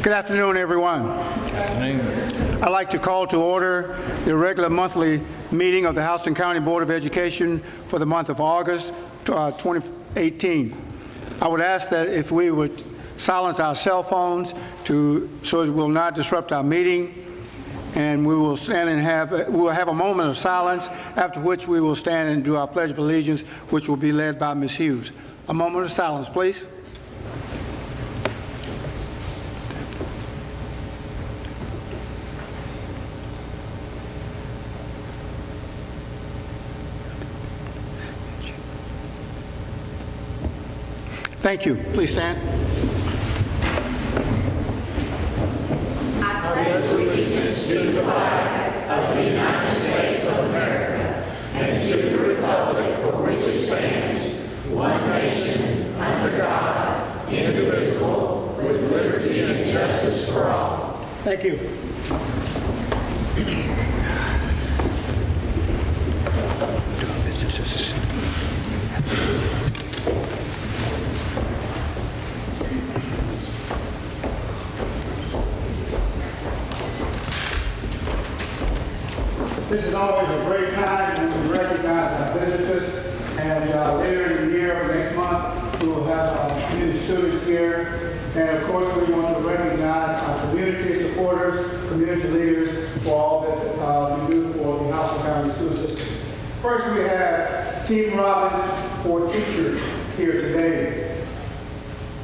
Good afternoon, everyone. Good afternoon. I'd like to call to order the regular monthly meeting of the Houston County Board of Education for the month of August 2018. I would ask that if we would silence our cell phones so it will not disrupt our meeting, and we will stand and we'll have a moment of silence, after which we will stand and do our Pledge of Allegiance, which will be led by Ms. Hughes. A moment of silence, please. Thank you. Please stand. I pledge allegiance to the flag of the United States of America and to the republic for which it stands, one nation, under God, indivisible, with liberty and justice for all. Thank you. This is always a great time when we recognize our visitors, and later in the year, next month, we will have our community students here. And of course, we want to recognize our community supporters, community leaders for all that we do for the Houston County School System. First, we have Team Robbins for teachers here today.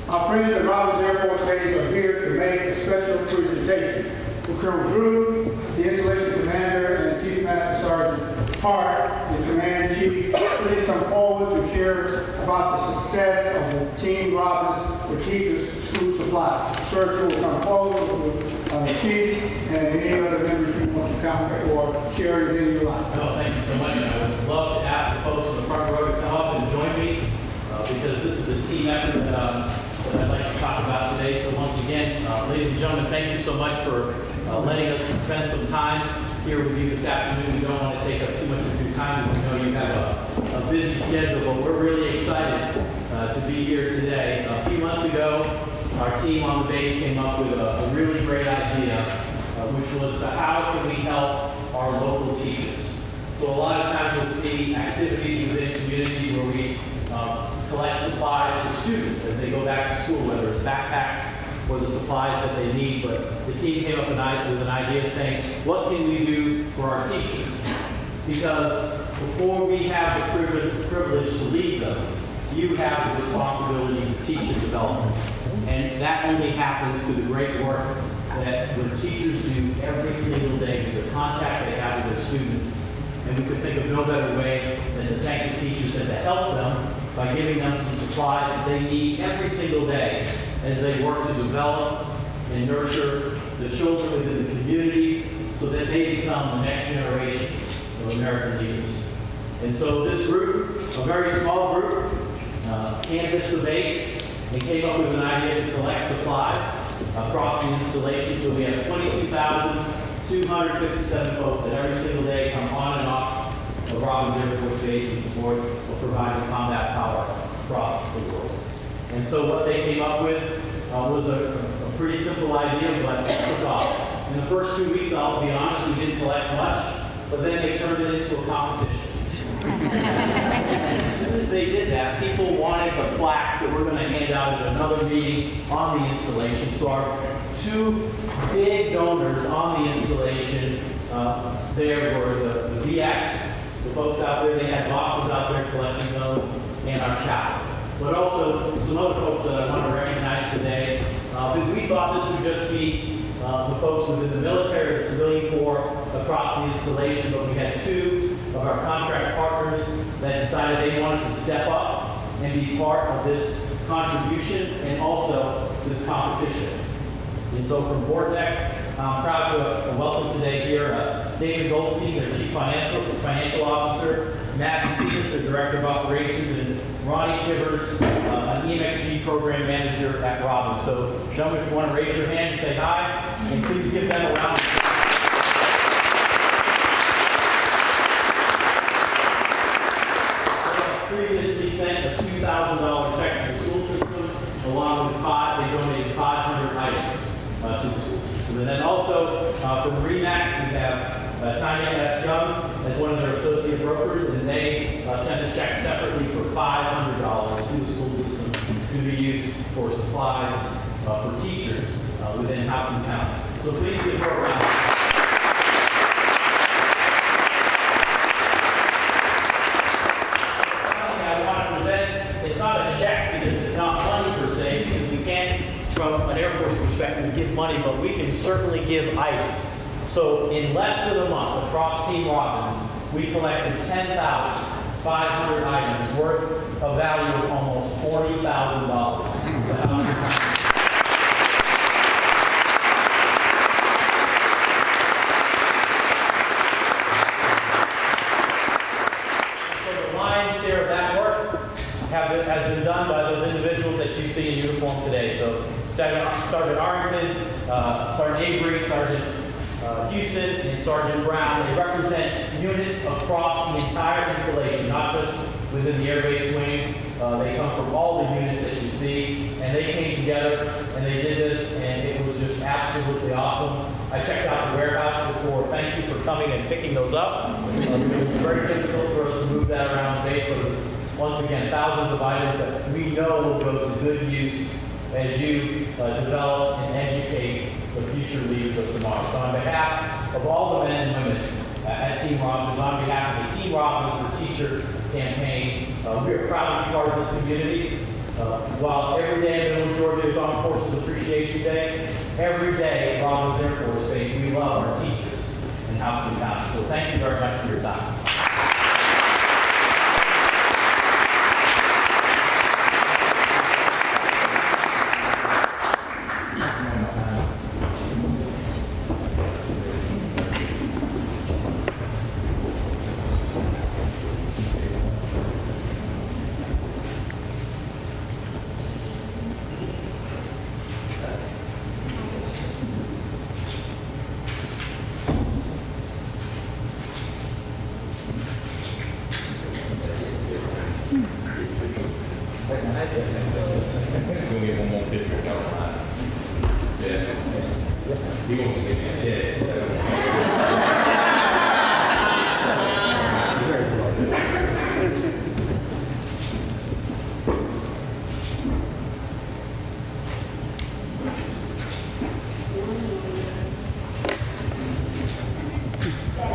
Our friends at Robbins Air Force Base are here to make a special presentation. Colonel Drew, the installation commander, and Chief Master Sergeant Hart, the command chief, please come forward to share about the success of the Team Robbins for Teachers School Supply. Sir, will come forward with the chief and any other members you want to comment or share anything you like. No, thank you so much. I would love to ask the folks in the front row to come up and join me because this is a team effort that I'd like to talk about today. So once again, ladies and gentlemen, thank you so much for letting us spend some time here with you this afternoon. We don't want to take up too much of your time because we know you have a busy schedule, but we're really excited to be here today. A few months ago, our team on the base came up with a really great idea, which was how can we help our local teachers. So a lot of times we'll see activities within communities where we collect supplies for students as they go back to school, whether it's backpacks or the supplies that they need, but the team came up with an idea saying, what can we do for our teachers? Because before we have the privilege to lead them, you have the responsibility to teach and develop. And that only happens through the great work that the teachers do every single day with the contact they have with their students. And we could think of no better way than to thank the teachers and to help them by giving them some supplies that they need every single day as they work to develop and nurture the children within the community so that they become the next generation of American leaders. And so this group, a very small group, canvassed the base and came up with an idea to collect supplies across the installation. So we have 22,257 folks that every single day come on and off of Robbins Air Force Base in support of providing combat power across the world. And so what they came up with was a pretty simple idea, but it took off. In the first 2 weeks, I'll be honest, we didn't collect much, but then they turned it into a competition. As soon as they did that, people wanted the plaques that we're going to hand out at another meeting on the installation. So our two big donors on the installation there were the VX, the folks out there, they had boxes out there collecting those, and our chapel. But also some other folks that I want to recognize today, because we thought this would just be the folks within the military or the civilian corps across the installation, but we had two of our contract partners that decided they wanted to step up and be part of this contribution and also this competition. And so from Vortec, I'm proud to welcome today here David Goldstein, their Chief Financial Officer, Matt Macias, the Director of Operations, and Ronnie Shivers, an EMXG Program Manager at Robbins. So, gentlemen, if you want to raise your hand and say hi, and please give them a round of applause. Previously sent a $2,000 check to the school system, along with they donated 500 items to brokers, and they sent a check separately for $500 to the school system to be used for supplies for teachers within Houston County. So please give her a round. I want to present, it's not a check because it's not money per se, because we can't, from an Air Force perspective, give money, but we can certainly give items. So in less than a month, across Team Robbins, we collected 10,500 items worth a value of almost $40,000. Has been done by those individuals that you see in uniform today. So Sergeant Arrington, Sergeant Avery, Sergeant Houston, and Sergeant Brown. They represent units across the entire installation, not just within the Air Base wing. They come from all the units that you see, and they came together and they did this, and it was just absolutely awesome. I checked out the warehouse before. Thank you for coming and picking those up. It was very difficult for us to move that around the base, but it was, once again, thousands of items that we know will go to good use as you develop and educate the future leaders of tomorrow. So on behalf of all the men and women at Team Robbins, on behalf of the Team Robbins, the teacher campaign, we are proud to be part of this community. While every day in Middle Georgia is Armed Forces Appreciation Day, every day at Robbins Air Force Base, we love our teachers in Houston County. So thank you very much for your time. We'll get one more picture of y'all. Yeah. He wants to get that.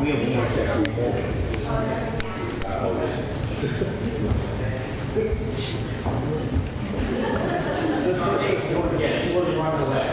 We have one more check. Yeah, she wasn't running away.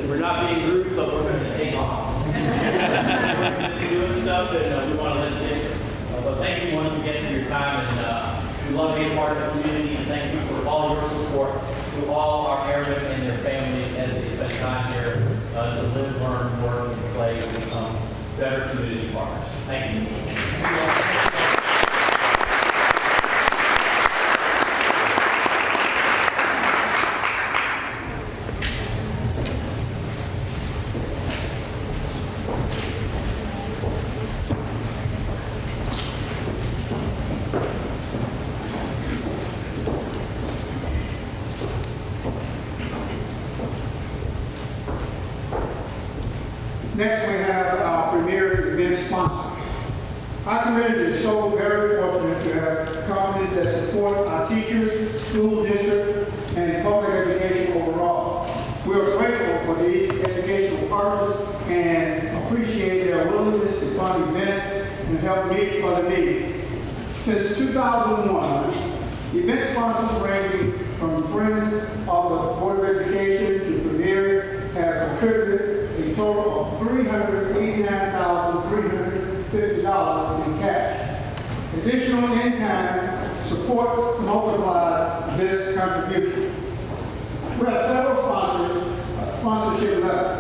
We're not being rude, but we're going to take off. We're doing stuff that we want to let it take. But thank you once again for your time, and we love being part of the community, and thank you for all your support to all our airmen and their families as they spend time here to live, learn, work, and play, and become better community partners. Thank you. Next, we have our premier event sponsors. Our community is so very fortunate to have companies that support our teachers, school district, and public education overall. We are grateful for these educational partners and appreciate their willingness to fund events and help meet other needs. Since 2001, event sponsors ranging from Friends of the Board of Education to Premier have contributed a total of $389,350 in cash. Additional in-kind support multiplies this contribution. We have several sponsorship letters.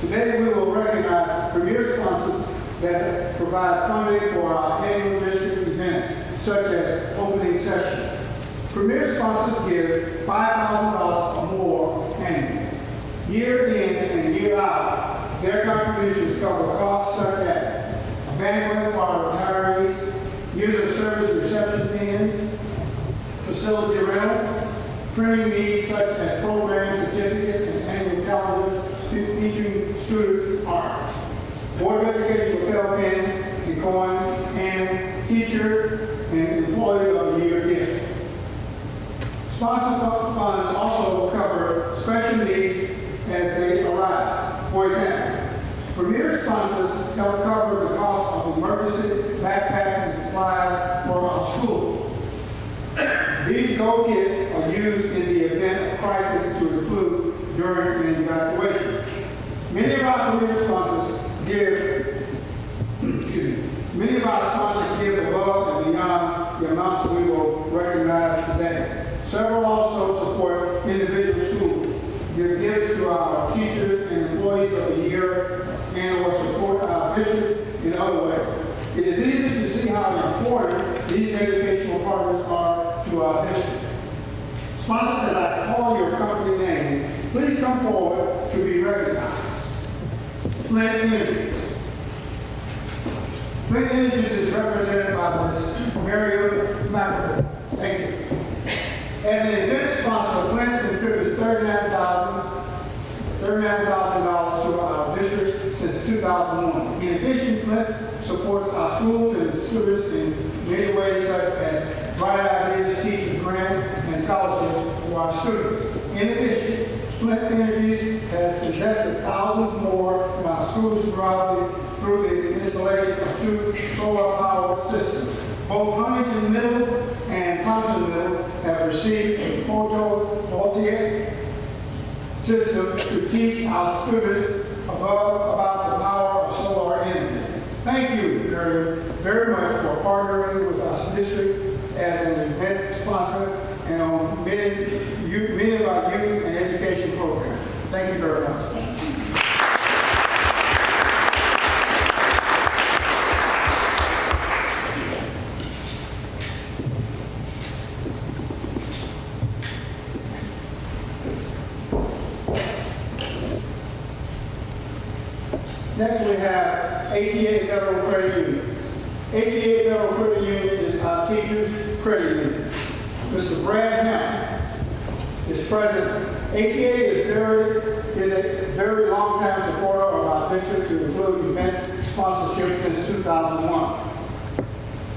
Today we will recognize premier sponsors that provide funding for our annual district events, such as opening session. Premier sponsors give $5,000 or more annually. Year in and year out, their contributions cover costs such as a banquet for our retirees, user service reception pins, facility rental, printing needs such as program certificates and annual calendars featuring students' art, Board of Education lapel pins and coins, and teacher and employee of the year gifts. Sponsor funds also cover special needs as they arise. For example, Premier sponsors help cover the cost of emergency backpacks and supplies for our schools. These go kits are used in the event of crisis to include during an evacuation. Many of our Premier sponsors many of our sponsors give above and beyond the amounts we will recognize today. Several also support individual schools, give gifts to our teachers and employees of the year, and or support our districts in other ways. It is easy to see how important these educational partners are to our district. Sponsors, as I call your company name, please come forward to be recognized. Flint Energies. Flint Energies is represented by Ms. Mary McAvoy. Thank you. As an event sponsor, Flint contributes $39,000 to our district since 2001. In addition, Flint supports our schools and students in many ways, such as Bright Ideas, teachers grants, and scholarships for our students. In addition, Flint Energies has invested thousands more in our schools through the installation of 2 solar-powered systems. Both Huntington Middle and Thompson Middle have received a photovoltaic system to teach our students about the power of solar energy. Thank you very much for partnering with our district as an event sponsor and on many of our youth and education programs. Thank you very much. Next we have HCBOE Federal Credit Union. HCBOE Federal Credit Union is our teachers' credit union. Mr. Brad Hamp is president. HCBOE is a very long-time supporter of our district to include event sponsorship since 2001.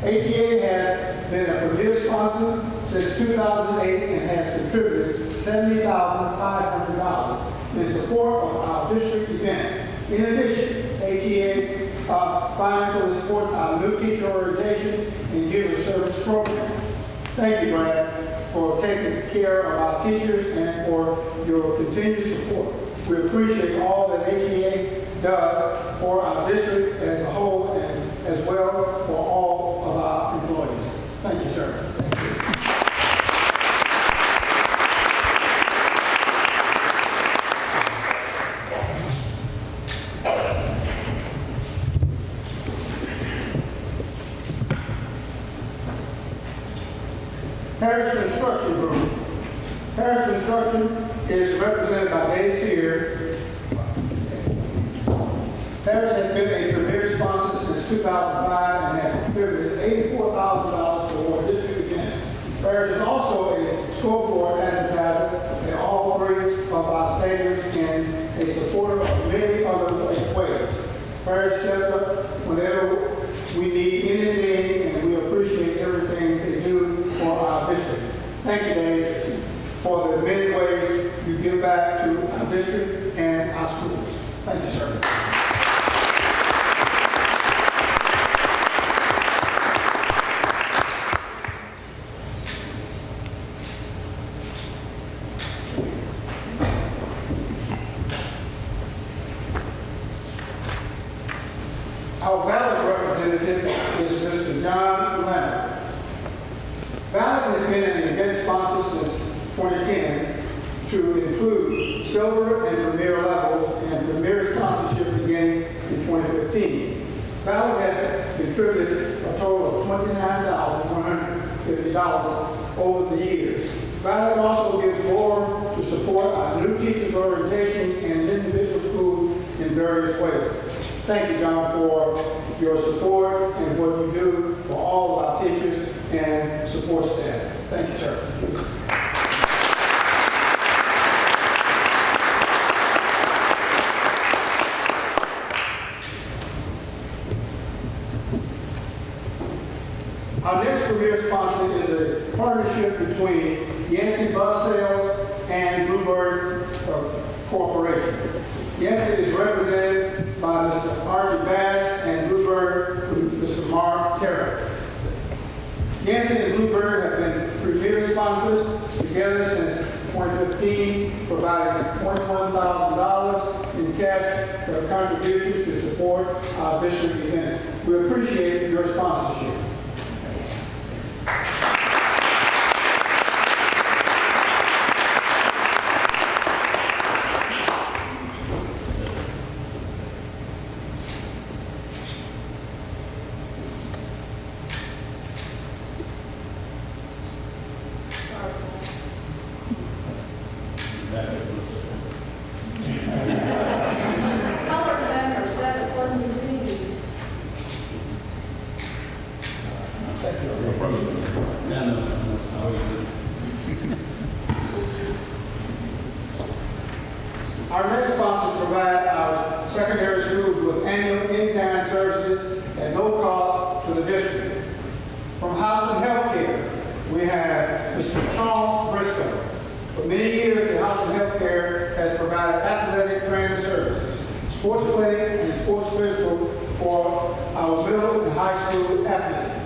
HCBOE has been a premier sponsor since 2008 and has contributed $70,500 in support of our district events. In addition, HCBOE financially supports our new teacher orientation and user service program. Thank you, Brad, for taking care of our teachers and for your continued support. We appreciate all that HCBOE does for our district as a whole and as well for all of our employees. Thank you, sir. Parish Construction Group. Parish Construction is represented by Dave Sear. Parish has been a premier sponsor since 2005 and has contributed $84,000 toward district events. Parish is also a scoreboard advertiser in all 3 of our stadiums and a supporter of many other ways. Parish steps up whenever we need anything, and we appreciate everything they do for our district. Thank you, Dave, for the many ways you give back to our district and our schools. Thank you, sir. Our ballot representative is Mr. John Leonard. Ballot has been an event sponsor since 2010 to include silver and premier levels, and premier sponsorship beginning in 2015. Valley has contributed a total of $29,150 over the years. Valley also gives more to support our new teachers orientation and individual schools in various ways. Thank you, John, for your support and what you do for all of our teachers and support staff. Thank you, sir. Our next career sponsor is a partnership between Yancey Bus Sales and Bluebird Corporation. Yancey is represented by Mr. Archie Bass and Bluebird, Mr. Mark Terry. Yancey and Bluebird have been premier sponsors together since 2015, providing $21,000 in cash contributions to support our district events. We appreciate your sponsorship. Our next sponsors provide our secondary schools with annual in-kind services at no cost to the district. From House and Healthcare, we have Mr. Charles Briscoe. For many years, the House and Healthcare has provided athletic training services, sports clinic, and sports physical for our middle and high school athletes.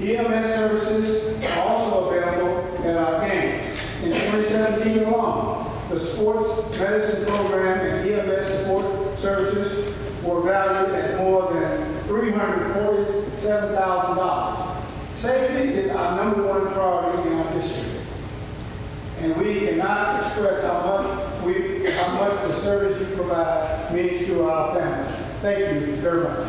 EMS services are also available at our games. In 2017 alone, the sports medicine program and EMS support services were valued at more than $347,000. Safety is our #1 priority in our district, and we cannot express how much the service you provide means to our families. Thank you very much.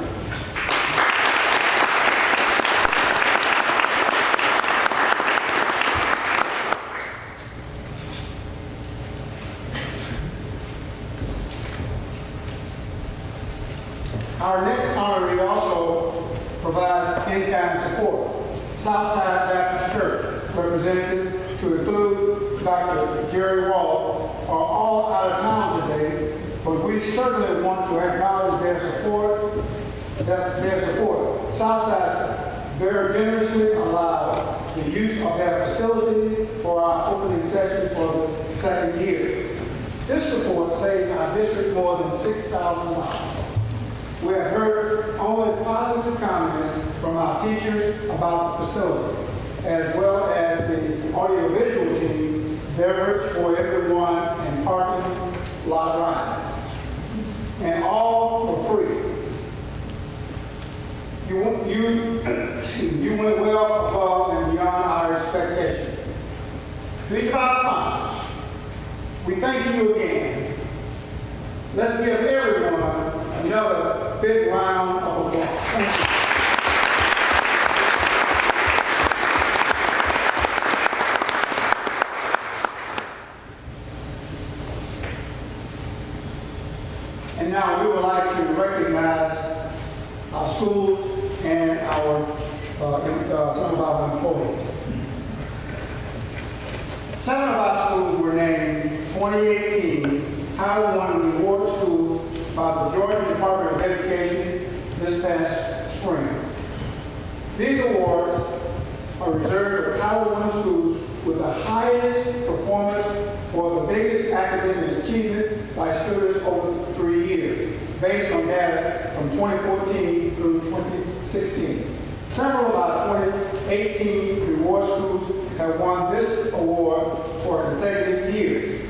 Our next honoree also provides in-kind support. Southside Baptist Church, representatives to include Dr. Jerry Wall, are all out of town today, but we certainly want to acknowledge their support. Southside very generously allowed the use of their facility for our opening session for the second year. This support saved our district more than $6,000. We have heard only positive comments from our teachers about the facility, as well as the audiovisual team, beverage for everyone, and parking lot rides. And all for free. You went well above and beyond our expectations. To each of our sponsors, we thank you again. Let's give everyone another big round of applause. Thank you. And now we would like to recognize our schools and some of our employees. 7 of our schools were named 2018 Title I Reward Schools by the Georgia Department of Education this past spring. These awards are reserved for Title I schools with the highest performance or the biggest academic achievement by students over 3 years, based on data from 2014 through 2016. Several of our 2018 reward schools have won this award for consecutive years.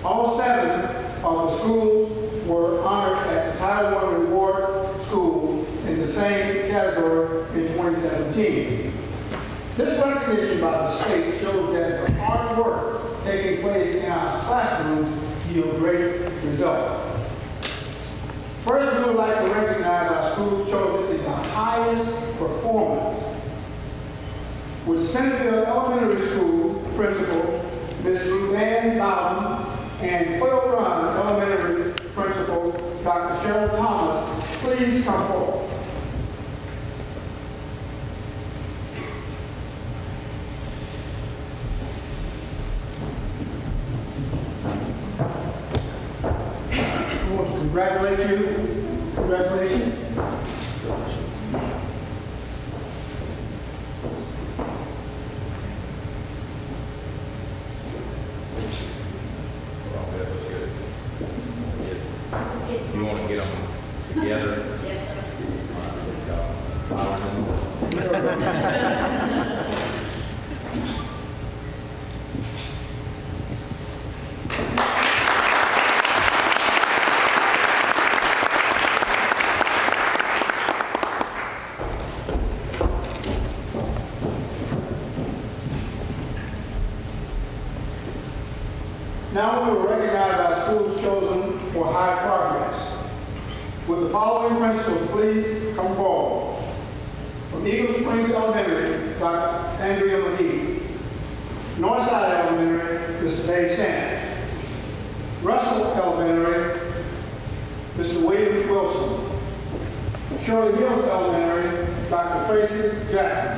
All 7 of the schools were honored at the Title I Reward School in the same category in 2017. This recognition by the state shows that the hard work taking place in our classrooms yield great results. First, we would like to recognize our schools chosen is the highest performance. With Centerville Elementary School Principal, Ms. Ruth Ann Bowden, and Quail Run Elementary Principal, Dr. Cheryl Thomas, please come forward. I want to congratulate you. Congratulations. You want to get them together? Yes, sir. Now we will recognize our schools chosen for high progress. With the following principals, please come forward. From Eagle Springs Elementary, Dr. Andrea McGee. Northside Elementary, Mr. Dave Sand. Russell Elementary, Mr. William Wilson. Shirley Hills Elementary, Dr. Tracy Jackson.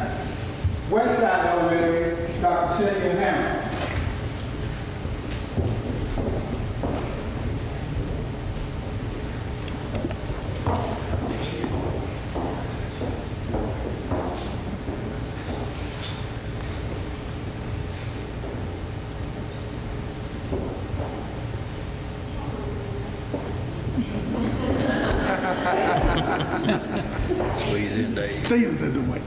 Westside Elementary, Dr. Cynthia Hammond. Squeeze in, Dave. Steve's in the way.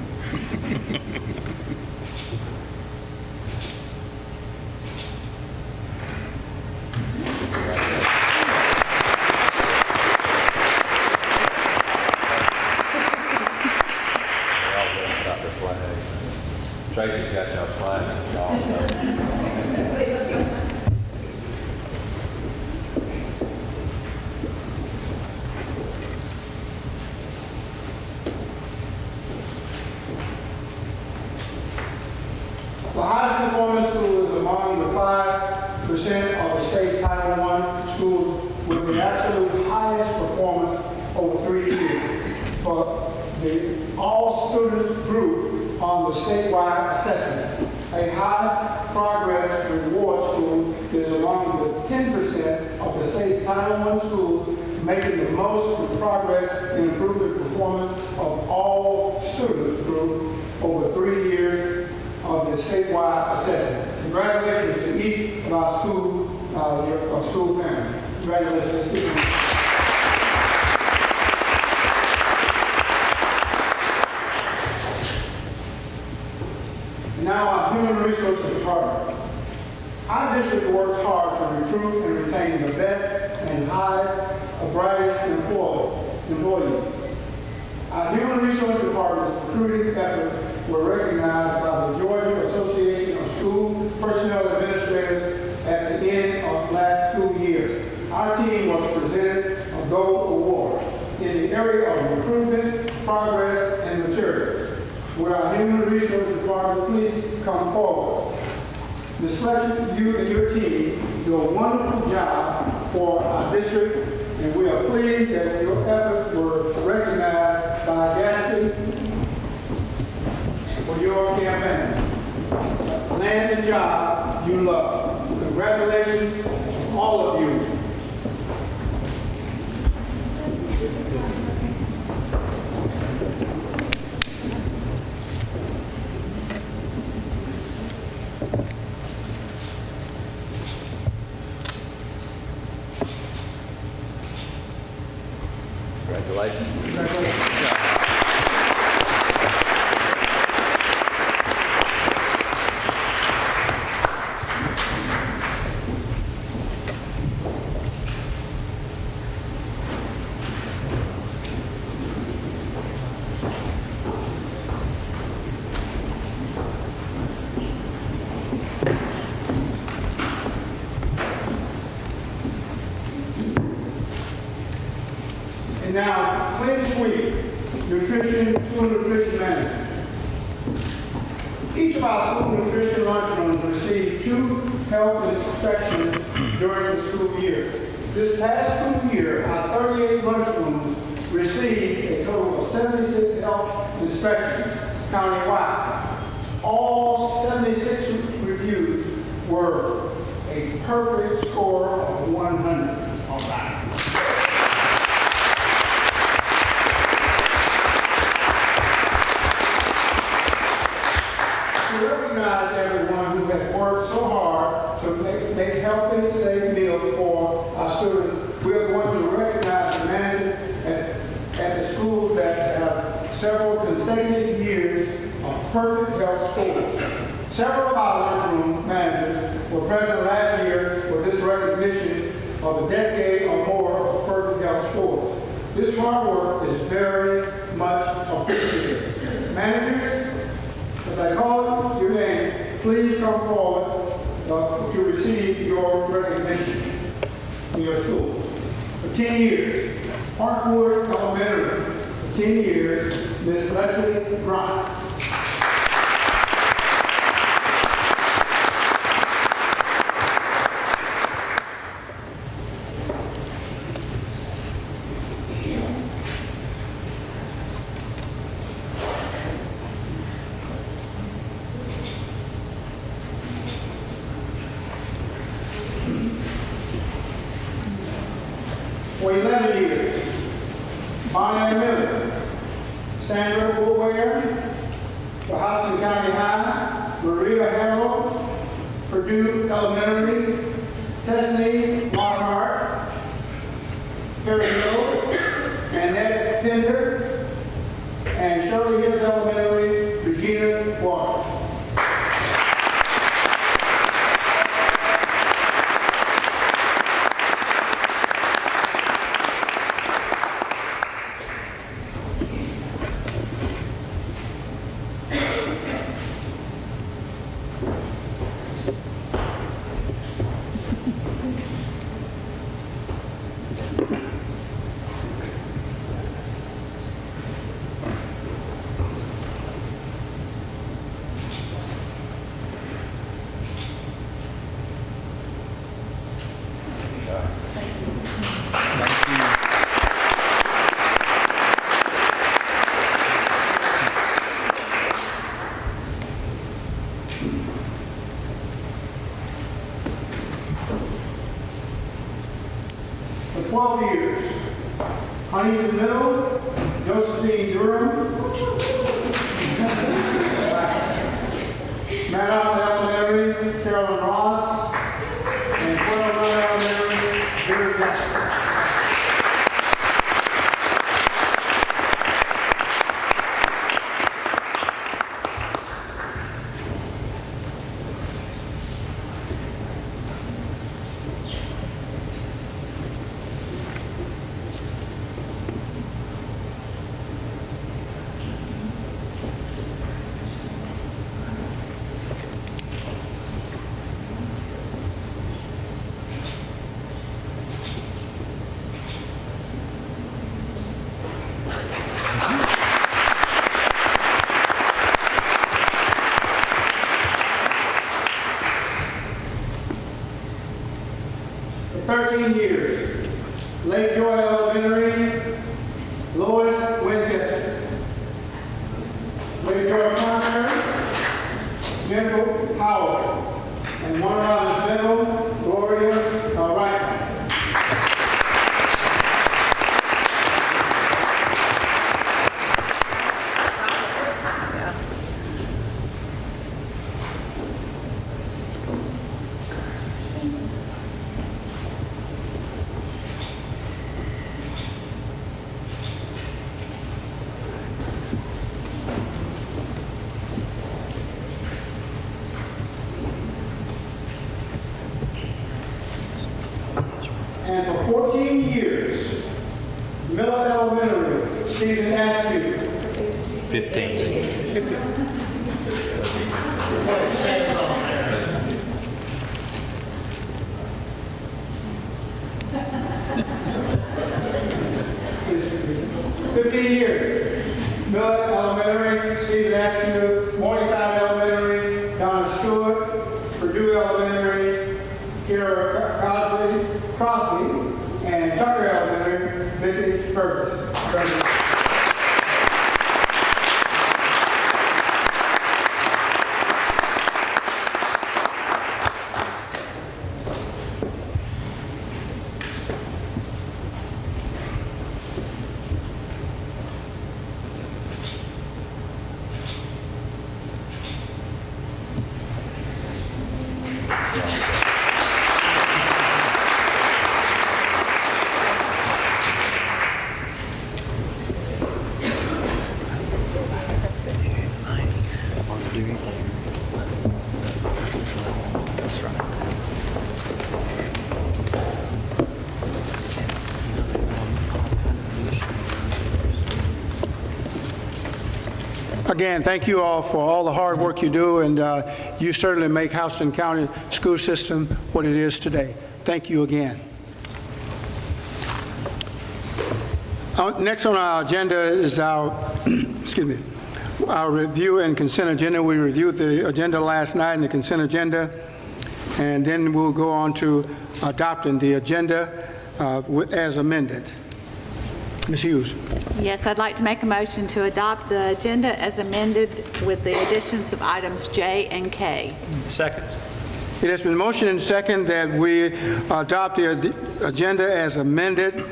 Got their flags. Tracy's got your flags. Y'all know. The highest performing school is among the 5% of the state's Title I schools with the absolute highest performance over 3 years for the all students group on the statewide assessment. A high progress reward school is among the 10% of the state's Title I schools making the most progress in improving performance of all students group over 3 years of the statewide assessment. Congratulations to each of our school families. Congratulations. And now our Human Resources Department. Our district works hard to recruit and retain the best and highest, brightest employees. Our Human Resources Department's recruiting efforts were recognized by the Georgia Association of School Personnel Administrators at the end of last school year. Our team was presented a Gold Award in the area of recruitment, progress, and materials. Will our Human Resources Department please come forward? Ms. Fletcher, you and your team do a wonderful job for our district, and we are pleased that your efforts were recognized by Gaston for your campaign. Land a job you love. Congratulations to all of you. Congratulations. And now, Clean Sweep, school nutrition manager. Each of our school nutrition lunchrooms received 2 health inspections during the school year. This past school year, our 38 lunchrooms received a total of 76 health inspections countywide. All 76 reviews were a perfect score of 100. All right. To recognize everyone who has worked so hard to make healthy and safe meals for our students, we are going to recognize the managers at the schools that have several consecutive years of perfect health scores. Several of our lunchroom managers were present last year with this recognition of a decade or more of perfect health scores. This hard work is very much appreciated. Managers, as I call your name, please come forward to receive your recognition in your school. For 10 years, Parkwood Elementary, for 10 years, Miss Leslie Grant. For 11 years, Bonnie Miller, Sandra Boulware, for Houston County High, Maria Harrell, Purdue Elementary, Tessney Lockhart, Harry Hill, Annette Pender, and Shirley Hills Elementary, Regina Walker. For 12 years, Huntington Middle, Josephine Durham, Maddox Elementary, Carolyn Ross, and Pueblo Elementary, Jerry Jackson. For 13 years, Lake Joy Elementary, Lois Winchester. Lake Joy Primary, Jennifer Howard. And one around the middle, Gloria Wright. And for 14 years, Miller Elementary, Stephen Askew. 15. His 15 years. Miller Elementary, Stephen Askew, Morningside Elementary, Donna Stewart, Purdue Elementary, Kara Crosby, and Tucker Elementary, Vicky Burgess. Again, thank you all for all the hard work you do, and you certainly make Houston County school system what it is today. Thank you again. Next on our agenda is our, excuse me, our review and consent agenda. We reviewed the agenda last night and the consent agenda, and then we'll go on to adopting the agenda as amended. Ms. Hughes. Yes, I'd like to make a motion to adopt the agenda as amended with the additions of items J and K. Second. It has been motioned and second that we adopt the agenda as amended.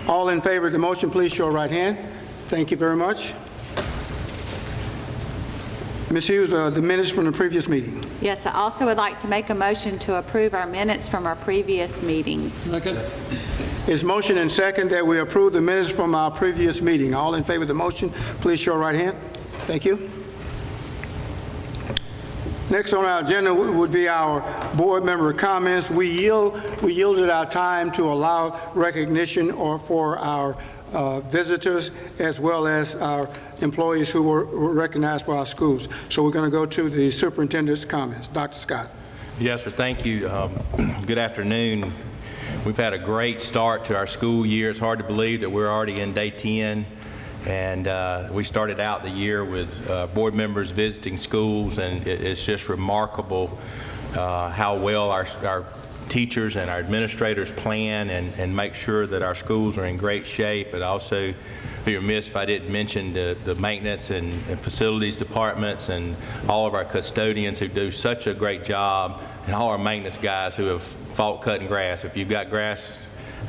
All in favor of the motion, please show your right hand. Thank you very much. Ms. Hughes, the minutes from the previous meeting. Yes, I also would like to make a motion to approve our minutes from our previous meetings. Second. It's motion and second that we approve the minutes from our previous meeting. All in favor of the motion, please show your right hand. Thank you. Next on our agenda would be our board member comments. We yielded our time to allow recognition for our visitors as well as our employees who were recognized for our schools. So we're going to go to the superintendent's comments. Dr. Scott. Yes, sir. Thank you. Good afternoon. We've had a great start to our school year. It's hard to believe that we're already in day 10. And we started out the year with board members visiting schools, and it's just remarkable how well our teachers and our administrators plan and make sure that our schools are in great shape. But also be remiss if I didn't mention the maintenance and facilities departments and all of our custodians who do such a great job, and all our maintenance guys who have fought cutting grass. If you've got grass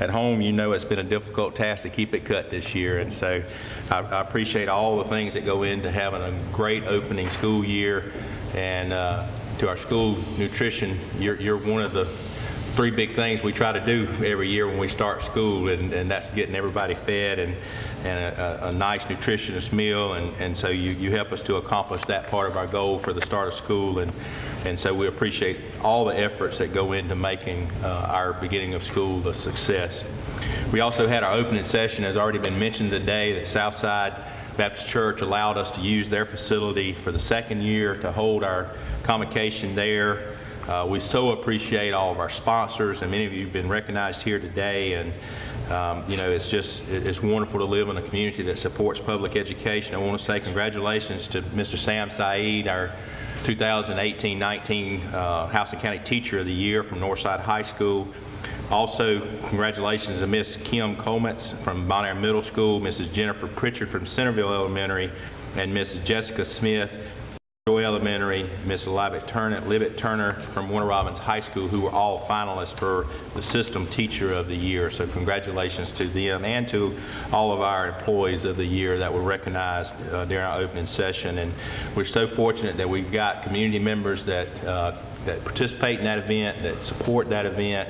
at home, you know it's been a difficult task to keep it cut this year. And so I appreciate all the things that go into having a great opening school year. And to our school nutrition, you're one of the 3 big things we try to do every year when we start school, and that's getting everybody fed and a nice nutritious meal, and so you help us to accomplish that part of our goal for the start of school, and so we appreciate all the efforts that go into making our beginning of school a success. We also had our opening session, as already been mentioned today, that Southside Baptist Church allowed us to use their facility for the 2nd year to hold our convocation there. We so appreciate all of our sponsors, and many of you have been recognized here today, and you know, it's wonderful to live in a community that supports public education. I want to say congratulations to Mr. Sam Saeed, our 2018-19 Houston County Teacher of the Year from Northside High School. Also, congratulations to Ms. Kim Coleman from Bonaire Middle School, Mrs. Jennifer Pritchard from Centerville Elementary, and Mrs. Jessica Smith, Joy Elementary, Ms. Libet Turner from Warner Robins High School, who were all finalists for the System Teacher of the Year. So congratulations to them and to all of our employees of the year that were recognized during our opening session. And we're so fortunate that we've got community members that participate in that event, that support that event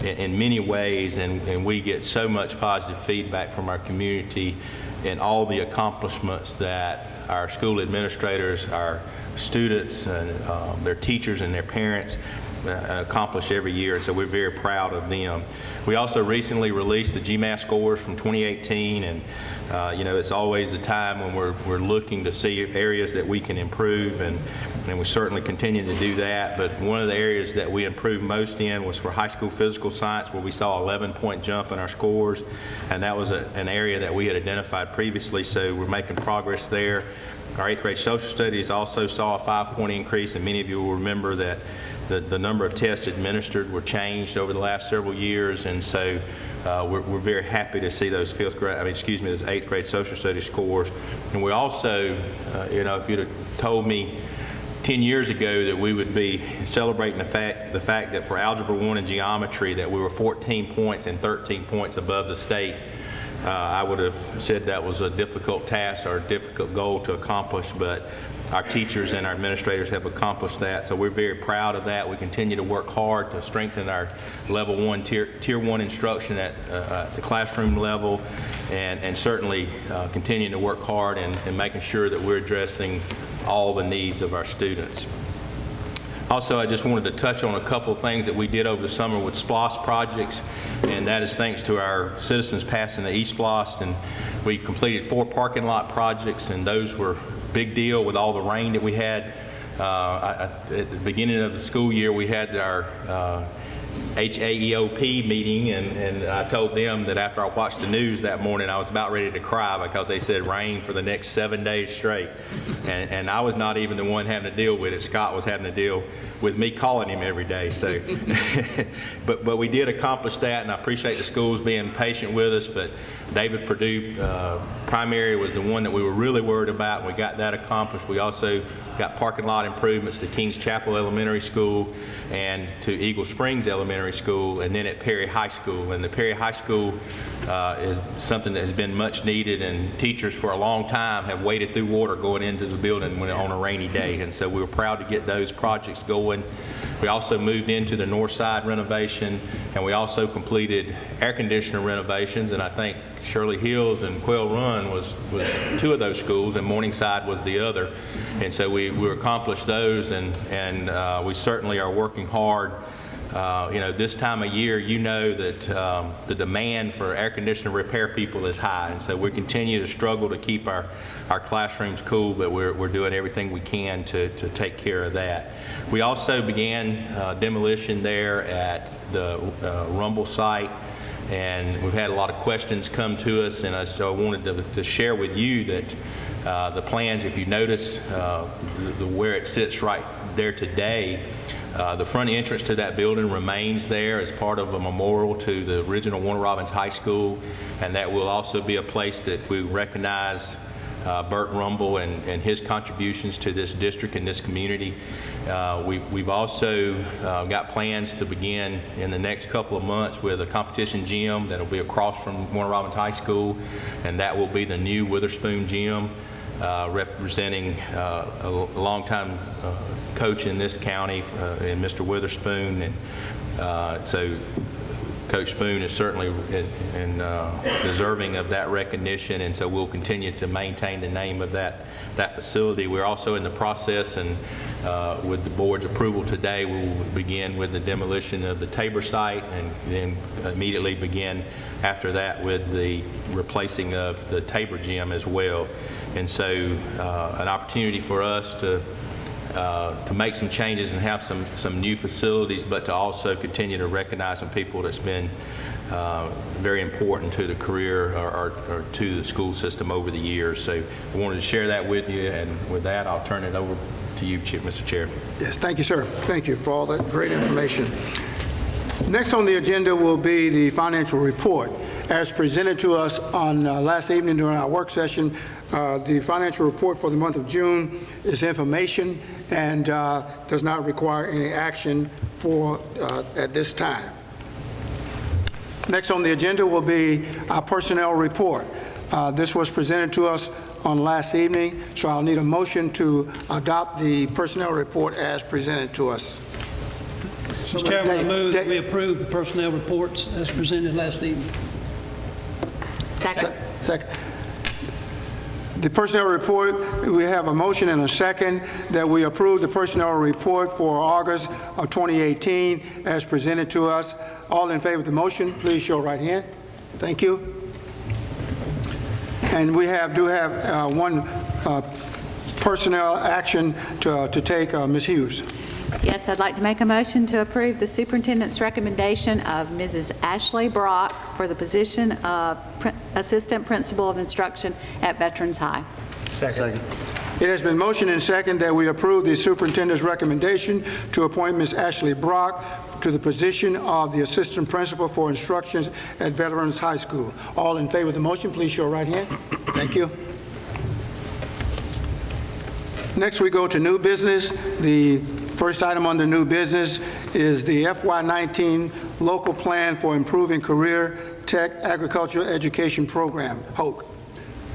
in many ways, and we get so much positive feedback from our community and all the accomplishments that our school administrators, our students, and their teachers and their parents accomplish every year, and so we're very proud of them. We also recently released the GMAT scores from 2018, and you know, it's always a time when we're looking to see areas that we can improve, and and we certainly continue to do that. But one of the areas that we improved most in was for high school physical science, where we saw 11-point jump in our scores, and that was an area that we had identified previously, so we're making progress there. Our 8th grade social studies also saw a 5-point increase, and many of you will remember that the number of tests administered were changed over the last several years, and so we're very happy to see those those 8th grade social studies scores. And we also, if you'd have told me 10 years ago that we would be celebrating the fact that for Algebra 1 and geometry that we were 14 points and 13 points above the state, I would have said that was a difficult task or a difficult goal to accomplish, but our teachers and our administrators have accomplished that, so we're very proud of that. We continue to work hard to strengthen our level 1, tier 1 instruction at the classroom level, and certainly continuing to work hard and making sure that we're addressing all the needs of our students. Also, I just wanted to touch on a couple of things that we did over the summer with SPLOST projects, and that is thanks to our citizens passing the eSPLOST, and we completed 4 parking lot projects, and those were a big deal with all the rain that we had. At the beginning of the school year, we had our HCBOE meeting, and I told them that after I watched the news that morning, I was about ready to cry because they said rain for the next 7 days straight. And I was not even the one having to deal with it. Scott was having to deal with me calling him every day. So, but we did accomplish that, and I appreciate the schools being patient with us. But David Perdue primary was the one that we were really worried about, and we got that accomplished. We also got parking lot improvements to Kings Chapel Elementary School and to Eagle Springs Elementary School, and then at Perry High School. And the Perry High School is something that has been much needed, and teachers for a long time have waded through water going into the building on a rainy day, and so we were proud to get those projects going. We also moved into the north side renovation, and we also completed air conditioner renovations, and I think Shirley Hills and Quail Run was 2 of those schools, and Morningside was the other. And so we accomplished those, and we certainly are working hard. This time of year, that the demand for air conditioner repair people is high, and so we continue to struggle to keep our classrooms cool, but we're doing everything we can to take care of that. We also began demolition there at the Rumble site, and we've had a lot of questions come to us, and so I wanted to share with you that the plans, if you notice where it sits right there today, the front entrance to that building remains there as part of a memorial to the original Warner Robins High School, and that will also be a place that we recognize Burt Rumble and his contributions to this district and this community. We've also got plans to begin in the next couple of months with a competition gym that will be across from Warner Robins High School, and that will be the new Witherspoon Gym, representing a longtime coach in this county, and Mr. Witherspoon, and so Coach Spoon is certainly deserving of that recognition, and so we'll continue to maintain the name of that facility. We're also in the process, and with the board's approval today, we will begin with the demolition of the Tabor site, and then immediately begin after that with the replacing of the Tabor gym as well. And so an opportunity for us to make some changes and have some new facilities, but to also continue to recognize some people that's been very important to the career or to the school system over the years. So I wanted to share that with you, and with that, I'll turn it over to you, Mr. Chair. Yes, thank you, sir. Thank you for all that great information. Next on the agenda will be the financial report. As presented to us on last evening during our work session, the financial report for the month of June is information and does not require any action at this time. Next on the agenda will be our personnel report. This was presented to us on last evening, so I'll need a motion to adopt the personnel report as presented to us. Mr. Chairman, I move that we approve the personnel reports as presented last evening. Second. Second. The personnel report, we have a motion and a second that we approve the personnel report for August of 2018 as presented to us. All in favor of the motion, please show right hand. Thank you. And we do have one personnel action to take. Ms. Hughes. Yes, I'd like to make a motion to approve the superintendent's recommendation of Mrs. Ashley Brock for the position of Assistant Principal of Instruction at Veterans High. Second. It has been motioned and second that we approve the superintendent's recommendation to appoint Ms. Ashley Brock to the position of the Assistant Principal for Instructions at Veterans High School. All in favor of the motion, please show your right hand. Thank you. Next, we go to new business. The first item under new business is the FY19 local plan for improving career tech agricultural education program. Hoke.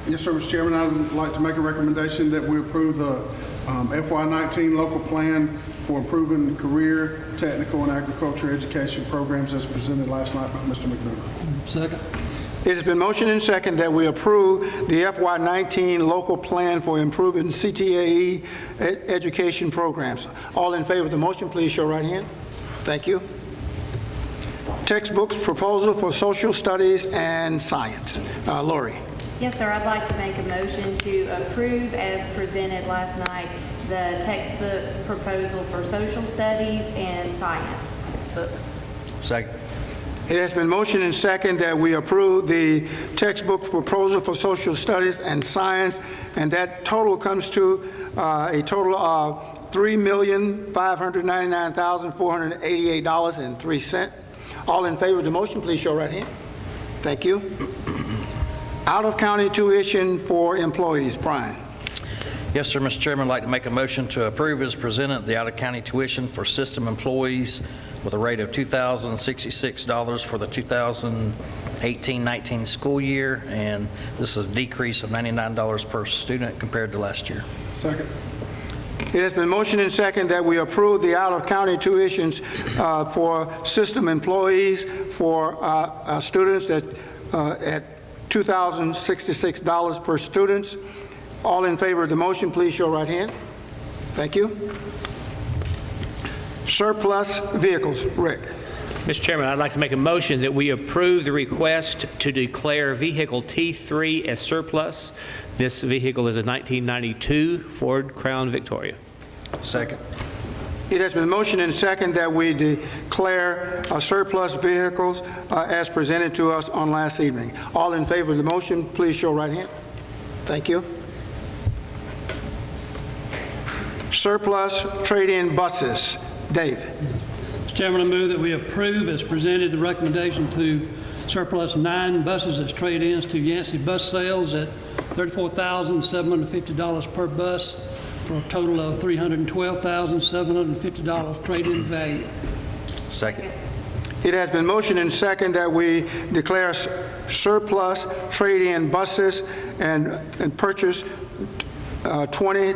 Yes, sir, Mr. Chairman. I would like to make a recommendation that we approve the FY19 local plan for improving career, technical, and agriculture education programs as presented last night by Mr. McDonough. Second. It has been motioned and second that we approve the FY19 local plan for improving CTAE education programs. All in favor of the motion, please show right hand. Thank you. Textbooks proposal for social studies and science. Lori. Yes, sir. I'd like to make a motion to approve as presented last night the textbook proposal for social studies and science books. Second. It has been motioned and second that we approve the textbook proposal for social studies and science, and that total comes to a total of $3,599,488.03. All in favor of the motion, please show right hand. Thank you. Out-of-county tuition for employees. Brian. Yes, sir, Mr. Chairman, I'd like to make a motion to approve as presented the out-of-county tuition for system employees with a rate of $2,066 for the 2018-19 school year, and this is a decrease of $99 per student compared to last year. Second. It has been motioned and second that we approve the out-of-county tuitions for system employees for students at $2,066 per student. All in favor of the motion, please show right hand. Thank you. Surplus vehicles. Rick. Mr. Chairman, I'd like to make a motion that we approve the request to declare vehicle T3 as surplus. This vehicle is a 1992 Ford Crown Victoria. Second. It has been motioned and second that we declare surplus vehicles as presented to us on last evening. All in favor of the motion, please show right hand. Thank you. Surplus trade-in buses. Dave. Mr. Chairman, I move that we approve as presented the recommendation to surplus 9 buses as trade-ins to Yancey Bus Sales at $34,750 per bus for a total of $312,750 trade-in value. Second. It has been motioned and second that we declare surplus trade-in buses and purchase 20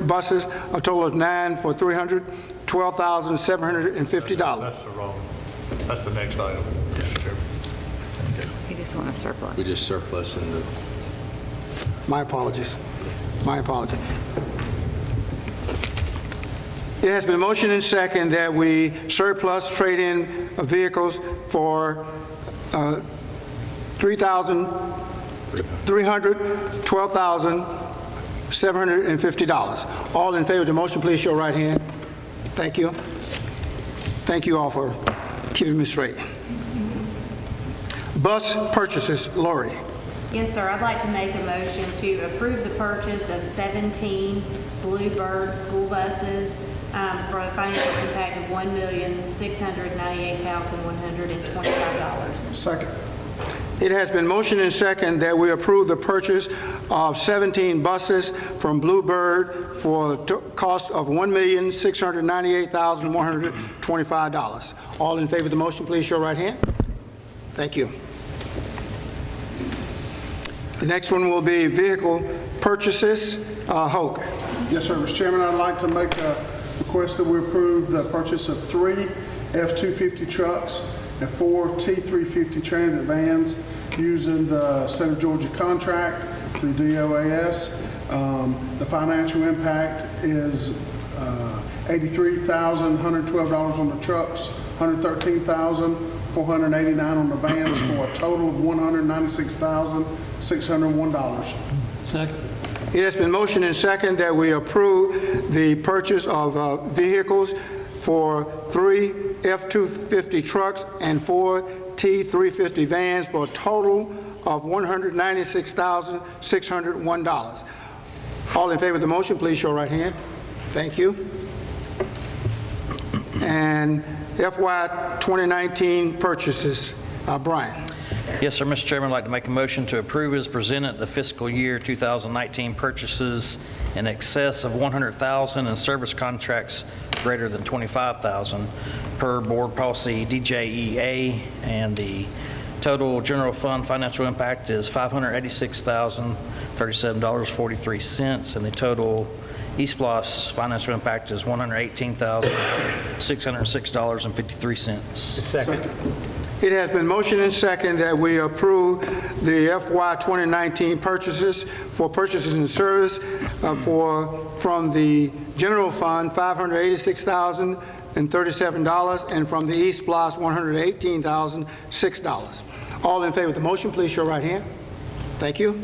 buses, a total of 9 for $312,750. That's the next item. Mr. Chairman. You just want a surplus. We just surplus in the... My apologies. My apologies. It has been motioned and second that we surplus trade-in vehicles for $312,750. All in favor of the motion, please show right hand. Thank you. Thank you all for keeping me straight. Bus purchases. Lori. Yes, sir. I'd like to make a motion to approve the purchase of 17 Bluebird school buses for a financial impact of $1,698,125. Second. It has been motioned and second that we approve the purchase of 17 buses from Bluebird for a cost of $1,698,125. All in favor of the motion, please show right hand. Thank you. The next one will be vehicle purchases. Hoke. Yes, sir, Mr. Chairman. I'd like to make a request that we approve the purchase of 3 F-250 trucks and 4 T-350 transit vans using the State of Georgia contract through DOAS. The financial impact is $83,112 on the trucks, $113,489 on the vans for a total of $196,601. Second. It has been motioned and second that we approve the purchase of vehicles for 3 F-250 trucks and 4 T-350 vans for a total of $196,601. All in favor of the motion, please show right hand. Thank you. And FY 2019 purchases. Brian. Yes, sir, Mr. Chairman, I'd like to make a motion to approve as presented the fiscal year 2019 purchases in excess of $100,000 and service contracts greater than $25,000 per board policy DJEA, and the total general fund financial impact is $586,037.43, and the total eSplosh financial impact is $118,606.53. Second. It has been motioned and second that we approve the FY 2019 purchases for purchases and service from the general fund, $586,037, and from the eSplosh, $118,006. All in favor of the motion, please show right hand. Thank you.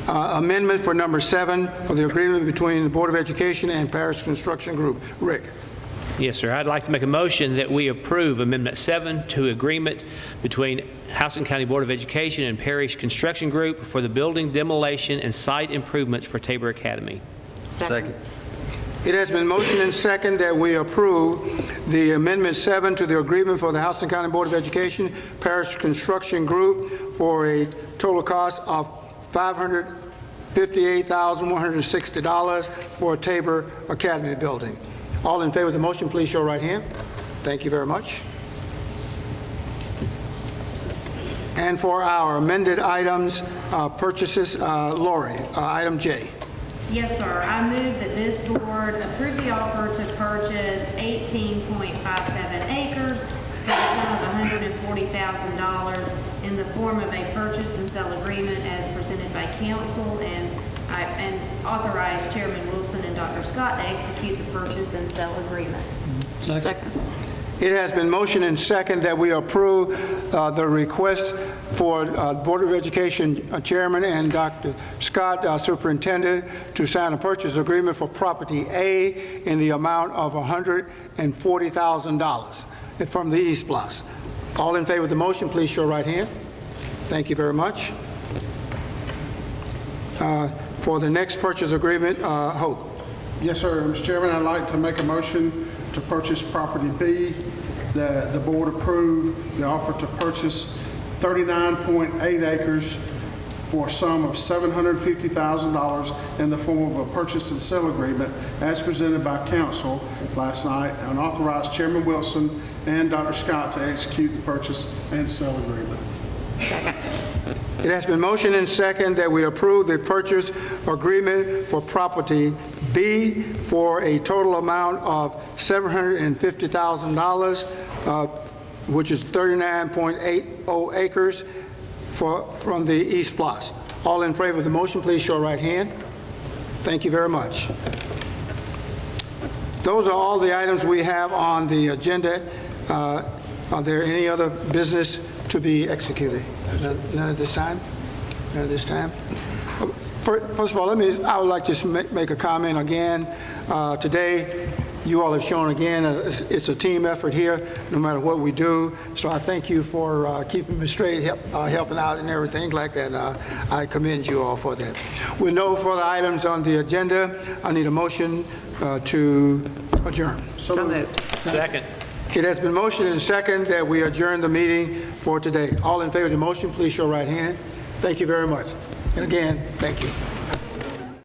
Amendment for number 7 for the agreement between the Board of Education and Parish Construction Group. Rick. Yes, sir. I'd like to make a motion that we approve Amendment 7 to agreement between Houston County Board of Education and Parish Construction Group for the building demolition and site improvements for Tabor Academy. Second. It has been motioned and second that we approve the Amendment 7 to the agreement for the Houston County Board of Education Parish Construction Group for a total cost of $558,160 for Tabor Academy building. All in favor of the motion, please show right hand. Thank you very much. And for our amended items, purchases, Lori, item J. Yes, sir. I move that this board approve the offer to purchase 18.57 acres for the sum of $140,000 in the form of a purchase and sale agreement as presented by council, and authorize Chairman Wilson and Dr. Scott to execute the purchase and sale agreement. Second. It has been motioned and second that we approve the request for Board of Education Chairman and Dr. Scott, Superintendent, to sign a purchase agreement for property A in the amount of $140,000 from the eSplosh. All in favor of the motion, please show right hand. Thank you very much. For the next purchase agreement, Hope. Yes, sir. Mr. Chairman, I'd like to make a motion to purchase property B. The board approved the offer to purchase 39.8 acres for a sum of $750,000 in the form of a purchase and sale agreement as presented by council last night, and authorized Chairman Wilson and Dr. Scott to execute the purchase and sale agreement. Second. It has been motioned and second that we approve the purchase agreement for property B for a total amount of $750,000, which is 39.80 acres from the eSplosh. All in favor of the motion, please show right hand. Thank you very much. Those are all the items we have on the agenda. Are there any other business to be executed? None at this time? None at this time? First of all, I would like to make a comment again. Today, you all have shown again, it's a team effort here, no matter what we do. So I thank you for keeping me straight, helping out and everything like that. I commend you all for that. With no further items on the agenda, I need a motion to adjourn. So moved. Second. It has been motioned and second that we adjourn the meeting for today. All in favor of the motion, please show right hand. Thank you very much. And again, thank you.